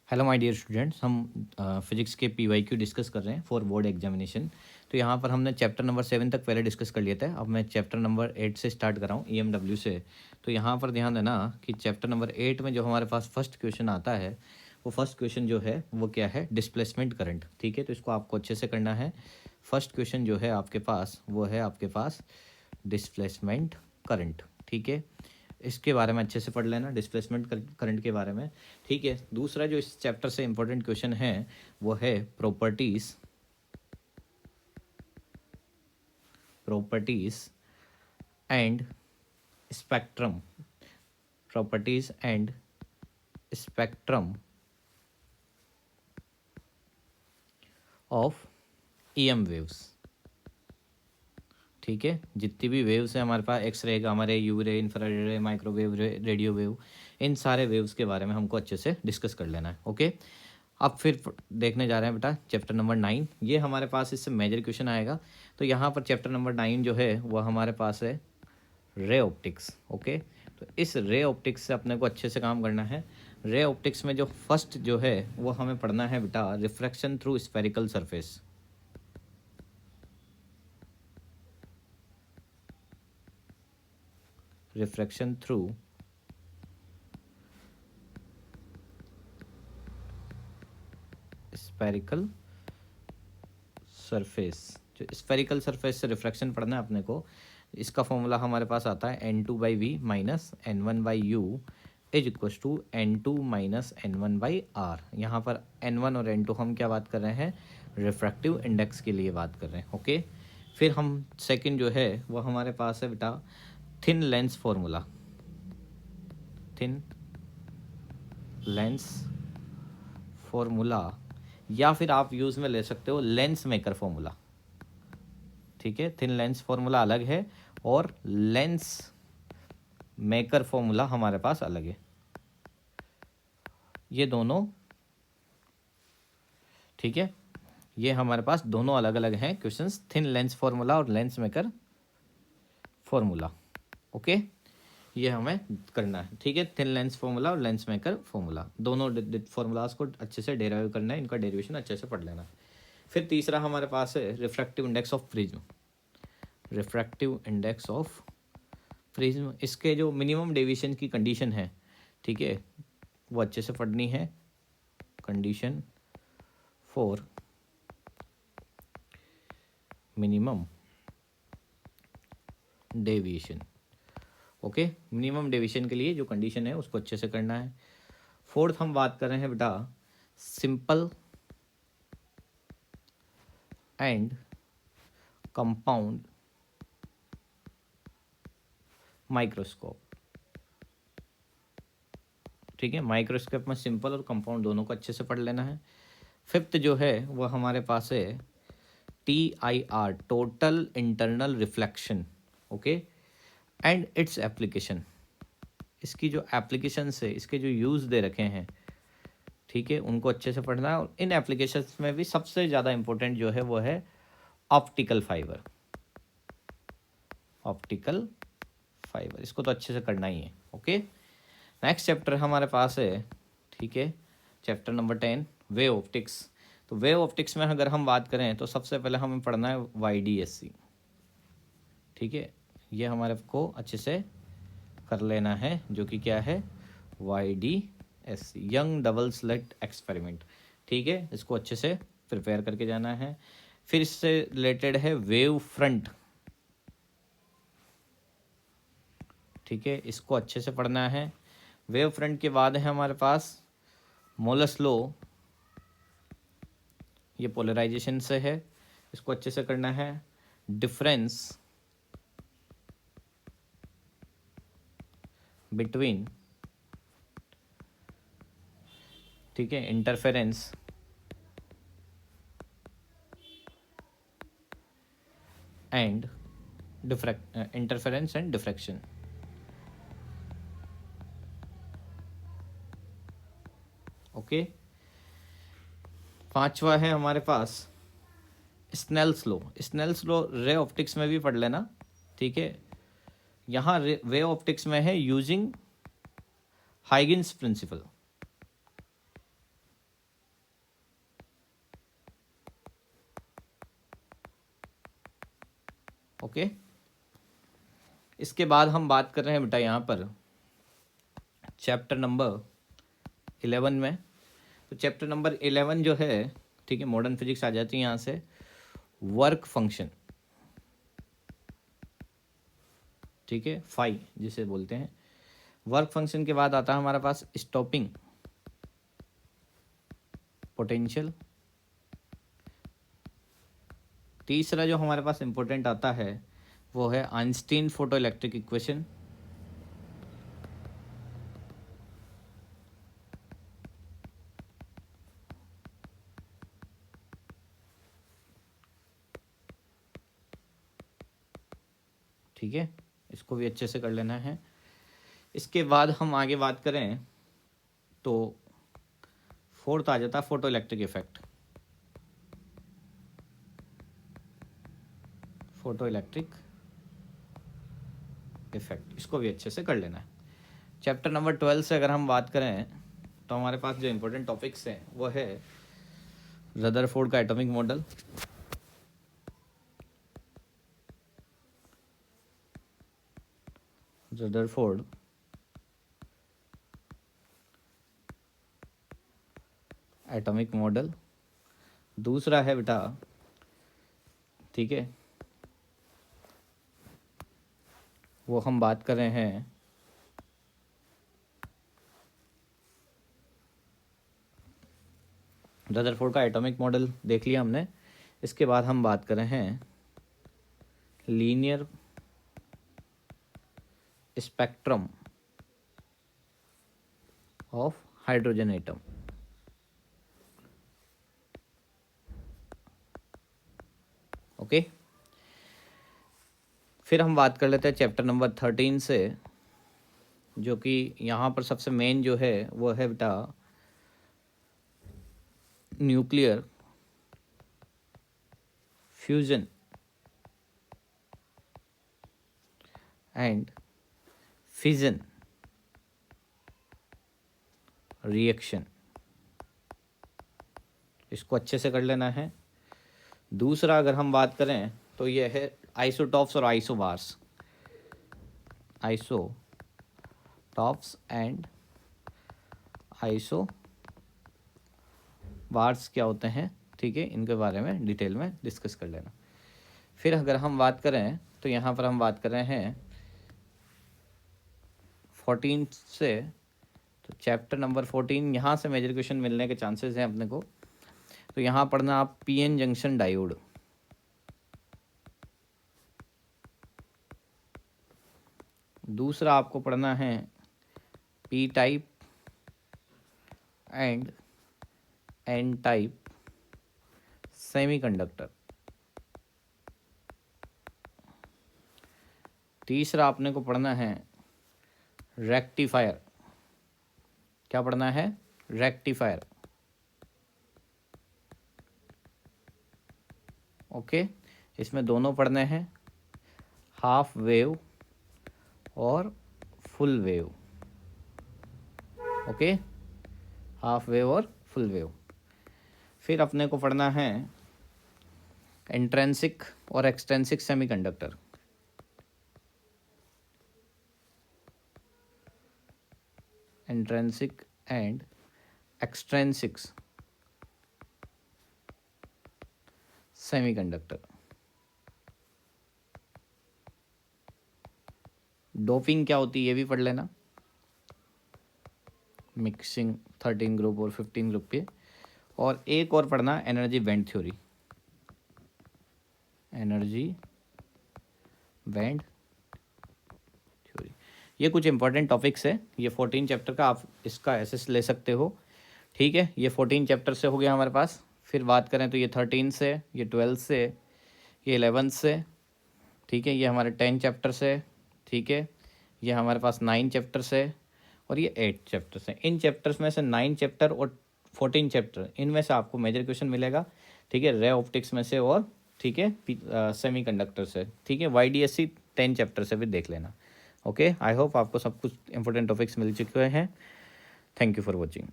Hello my dear students, हम physics के PYQ discuss कर रहे हैं फॉर बोर्ड एग्जामिनेशन। तो यहाँ पर हमने चैप्टर नंबर 7 तक पहले डिस्कस कर लिया था। अब मैं चैप्टर नंबर 8 से स्टार्ट कर रहा हूँ, ईएमडब्ल्यू से। तो यहाँ पर ध्यान देना कि चैप्टर नंबर 8 में जो हमारे पास फर्स्ट क्वेश्चन आता है, वो फर्स्ट क्वेश्चन जो है वो क्या है, डिस्प्लेसमेंट करंट। ठीक है, तो इसको आपको अच्छे से करना है। फर्स्ट क्वेश्चन जो है आपके पास, वो है आपके पास डिस्प्लेसमेंट करंट। ठीक है, इसके बारे में अच्छे से पढ़ लेना, डिस्प्लेसमेंट करंट के बारे में। ठीक है, दूसरा जो इस चैप्टर से इंपॉर्टेंट क्वेश्चन है वो है properties and spectrum. Properties and spectrum of EM waves. ठीक है, जितनी भी वेव्स हैं हमारे पास, X ray, gamma ray, U ray, infrared ray, microwave ray, radio wave, इन सारे वेव्स के बारे में हमको अच्छे से डिस्कस कर लेना है। ओके, अब फिर देखने जा रहे हैं बेटा चैप्टर नंबर 9। ये हमारे पास इससे मेजर क्वेश्चन आएगा। तो यहाँ पर चैप्टर नंबर 9 जो है वो हमारे पास है रे ऑप्टिक्स। ओके, तो इस रे ऑप्टिक्स से अपने को अच्छे से काम करना है। रे ऑप्टिक्स में जो फर्स्ट जो है वो हमें पढ़ना है बेटा, refraction through spherical surface. Refraction through spherical surface. जो स्फेरिकल सरफेस से रिफ्रैक्शन पढ़ना है अपने को, इसका फॉर्मूला हमारे पास आता है n2/v minus n1/u is equal to n2 minus n1/r। यहाँ पर n1 और n2 हम क्या बात कर रहे हैं, रिफ्रैक्टिव इंडेक्स के लिए बात कर रहे हैं। ओके, फिर हम सेकंड जो है वो हमारे पास है बेटा thin lens formula. Thin lens formula, या फिर आप यूज़ में ले सकते हो लेंस मेकर फॉर्मूला। ठीक है, थिन लेंस फॉर्मूला अलग है और लेंस मेकर फॉर्मूला हमारे पास अलग है, ये दोनों। ठीक है, ये हमारे पास दोनों अलग अलग हैं क्वेश्चंस, थिन लेंस फॉर्मूला और लेंस मेकर फॉर्मूला। ओके, ये हमें करना है। ठीक है, थिन लेंस फॉर्मूला और लेंस मेकर फॉर्मूला, दोनों फॉर्मूलाज को अच्छे से डेराइव करना है, इनका डेरिवेशन अच्छे से पढ़ लेना। फिर तीसरा हमारे पास है refractive index of prism. Refractive index of prism, इसके जो मिनिमम डेविएशन की कंडीशन है, ठीक है, वो अच्छे से पढ़नी है। Condition for minimum deviation. Okay, minimum deviation के लिए जो कंडीशन है उसको अच्छे से करना है। फोर्थ हम बात कर रहे हैं बेटा सिंपल एंड कंपाउंड माइक्रोस्कोप। ठीक है, माइक्रोस्कोप में सिंपल और कंपाउंड दोनों को अच्छे से पढ़ लेना है। फिफ्थ जो है वो हमारे पास है TIR, total internal reflection. Okay, and its application, इसकी जो एप्लीकेशंस है, इसके जो यूज़ दे रखे हैं, ठीक है, उनको अच्छे से पढ़ना है। और इन एप्लीकेशंस में भी सबसे ज़्यादा इंपॉर्टेंट जो है वो है ऑप्टिकल फाइबर। ऑप्टिकल फाइबर, इसको तो अच्छे से करना ही है। ओके, नेक्स्ट चैप्टर हमारे पास है, ठीक है, चैप्टर नंबर 10 वेव ऑप्टिक्स। तो वेव ऑप्टिक्स में अगर हम बात करें तो सबसे पहले हमें पढ़ना है YDSC। ठीक है, ये हमारे को अच्छे से कर लेना है, जो कि क्या है, YDSC, young double slit experiment. ठीक है, इसको अच्छे से प्रिपेयर करके जाना है। फिर इससे रिलेटेड है वेव फ्रंट। ठीक है, इसको अच्छे से पढ़ना है। वेव फ्रंट के बाद है हमारे पास मोलस लॉ, ये पोलराइजेशन से है, इसको अच्छे से करना है। डिफरेंस बिटवीन, ठीक है, interference and interference and diffraction. Okay, पांचवा है हमारे पास Snell's law. Snell's law ray optics में भी पढ़ लेना। ठीक है, यहाँ रे ऑप्टिक्स में है यूजिंग हाइगेन्स प्रिंसिपल। ओके, इसके बाद हम बात कर रहे हैं बेटा यहाँ पर चैप्टर नंबर 11 में। तो चैप्टर नंबर 11 जो है, ठीक है, मॉडर्न फिजिक्स आ जाती है यहाँ से, वर्क फंक्शन, ठीक है, फाई जिसे बोलते हैं। वर्क फंक्शन के बाद आता है हमारे पास स्टॉपिंग पोटेंशियल। तीसरा जो हमारे पास इंपॉर्टेंट आता है वो है आइंस्टीन फोटो इलेक्ट्रिक इक्वेशन। ठीक है, इसको भी अच्छे से कर लेना है। इसके बाद हम आगे बात करें तो फोर्थ आ जाता है photo electric effect. Photo electric effect, इसको भी अच्छे से कर लेना है। चैप्टर नंबर 12 से अगर हम बात करें तो हमारे पास जो इम्पोर्टेंट टॉपिक्स हैं वो है रदरफोर्ड का atomic model, Rutherford atomic model. दूसरा है बेटा, ठीक है, वो हम बात कर रहे हैं रदरफोर्ड का एटॉमिक मॉडल देख लिया हमने। इसके बाद हम बात कर रहे हैं linear spectrum of hydrogen atom. Okay, फिर हम बात कर लेते हैं चैप्टर नंबर 13 से, जो कि यहाँ पर सबसे मेन जो है वो है बेटा nuclear fusion and fission reaction. इसको अच्छे से कर लेना है। दूसरा अगर हम बात करें तो ये है आइसोटॉप्स और आइसोबार्स। आइसोटॉप्स एंड आइसोबार्स क्या होते हैं, ठीक है, इनके बारे में डिटेल में डिस्कस कर लेना। फिर अगर हम बात करें तो यहाँ पर हम बात कर रहे हैं 14 से, तो चैप्टर नंबर 14 यहाँ से मेजर क्वेश्चन मिलने के चांसेस हैं अपने को। तो यहाँ पढ़ना आप पीएन जंक्शन डायोड। दूसरा आपको पढ़ना है P type and N type semiconductor. तीसरा आपने को पढ़ना है रेक्टिफायर। क्या पढ़ना है? रेक्टिफायर। ओके, इसमें दोनों पढ़ने हैं, हाफ वेव और full wave. Okay, half wave और फुल वेव। फिर अपने को पढ़ना है इंट्रिंसिक और extrinsic semiconductor. Intrinsic and extrinsic semiconductor. Doping क्या होती है ये भी पढ़ लेना, मिक्सिंग 13 ग्रुप और 15 ग्रुप पे। और एक और पढ़ना energy band theory. Energy band theory, ये कुछ इंपॉर्टेंट टॉपिक्स है। ये 14 चैप्टर का आप इसका एसेस ले सकते हो। ठीक है, ये 14 चैप्टर से हो गया हमारे पास। फिर बात करें तो ये 13 से, ये 12 से, ये 11 से, ठीक है, ये हमारे 10 चैप्टर से, ठीक है, ये हमारे पास 9 चैप्टर से, और ये 8 चैप्टर से। इन चैप्टर्स में से 9 चैप्टर और 14 चैप्टर, इनमें से आपको मेजर क्वेश्चन मिलेगा, ठीक है, रे ऑप्टिक्स में से और, ठीक है, सेमीकंडक्टर से, ठीक है, YDSC 10 चैप्टर से भी देख लेना। ओके, आई होप आपको सब कुछ इंपॉर्टेंट टॉपिक्स मिल चुके हैं। Thank you for watching.